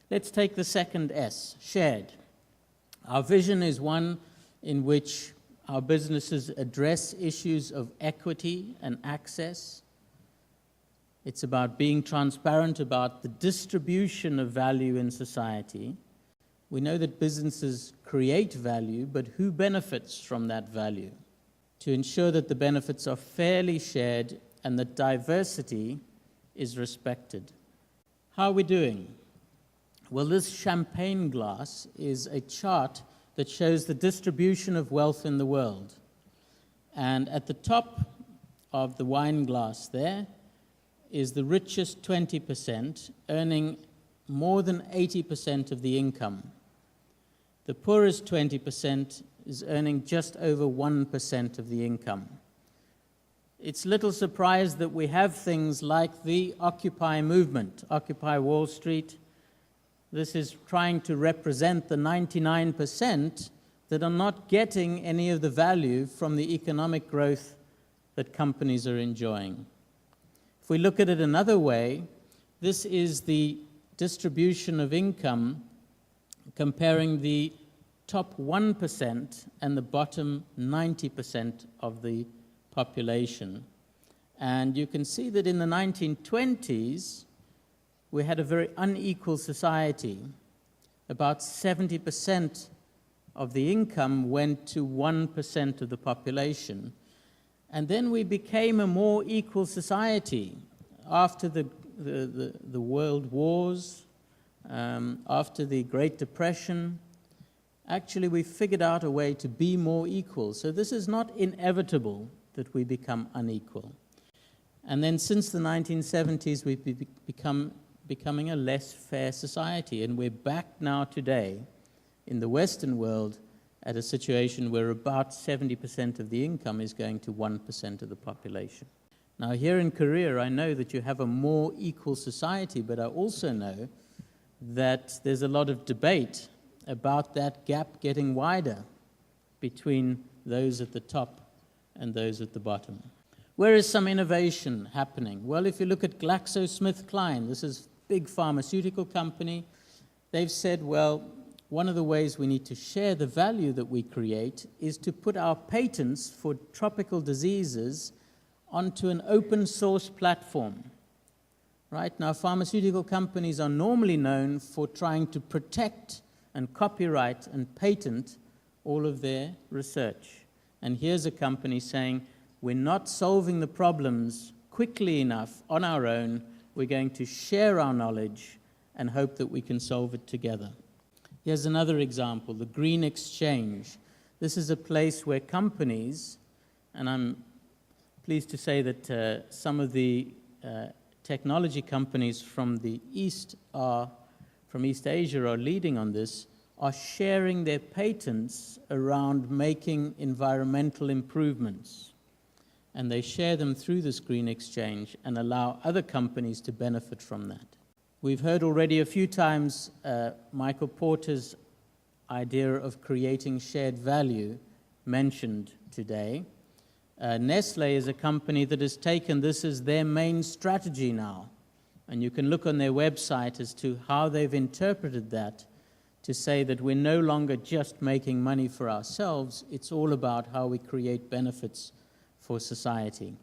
Let's take the second S, shared. Our vision is one in which our businesses address issues of equity and access. It's about being transparent about the distribution of value in society. We know that businesses create value, but who benefits from that value? To ensure that the benefits are fairly shared and that diversity is respected. How are we doing? Well, this champagne glass is a chart that shows the distribution of wealth in the world. And at the top of the wine glass there is the richest 20% earning more than 80% of the income. The poorest 20% is earning just over 1% of the income. It's little surprise that we have things like the Occupy movement, Occupy Wall Street. This is trying to represent the 99% that are not getting any of the value from the economic growth that companies are enjoying. If we look at it another way, this is the distribution of income comparing the top 1% and the bottom 90% of the population. And you can see that in the 1920s, we had a very unequal society. About 70% of the income went to 1% of the population. And then we became a more equal society after the world wars, after the Great Depression. Actually, we figured out a way to be more equal. So this is not inevitable that we become unequal. And then since the 1970s, we've becoming a less fair society. And we're back now today in the Western world at a situation where about 70% of the income is going to 1% of the population. Now, here in Korea, I know that you have a more equal society, but I also know that there's a lot of debate about that gap getting wider between those at the top and those at the bottom. Where is some innovation happening? Well, if you look at GlaxoSmithKline, this is a big pharmaceutical company. They've said, well, one of the ways we need to share the value that we create is to put our patents for tropical diseases onto an open source platform. Right now, pharmaceutical companies are normally known for trying to protect and copyright and patent all of their research. And here's a company saying, we're not solving the problems quickly enough on our own. We're going to share our knowledge and hope that we can solve it together. Here's another example, the Green Exchange. This is a place where companies, and I'm pleased to say that some of the technology companies from the East from East Asia are leading on this, are sharing their patents around making environmental improvements. And they share them through this Green Exchange and allow other companies to benefit from that. We've heard already a few times Michael Porter's idea of creating shared value mentioned today. Nestle is a company that has taken this as their main strategy now. And you can look on their website as to how they've interpreted that to say that we're no longer just making money for ourselves, it's all about how we create benefits for society.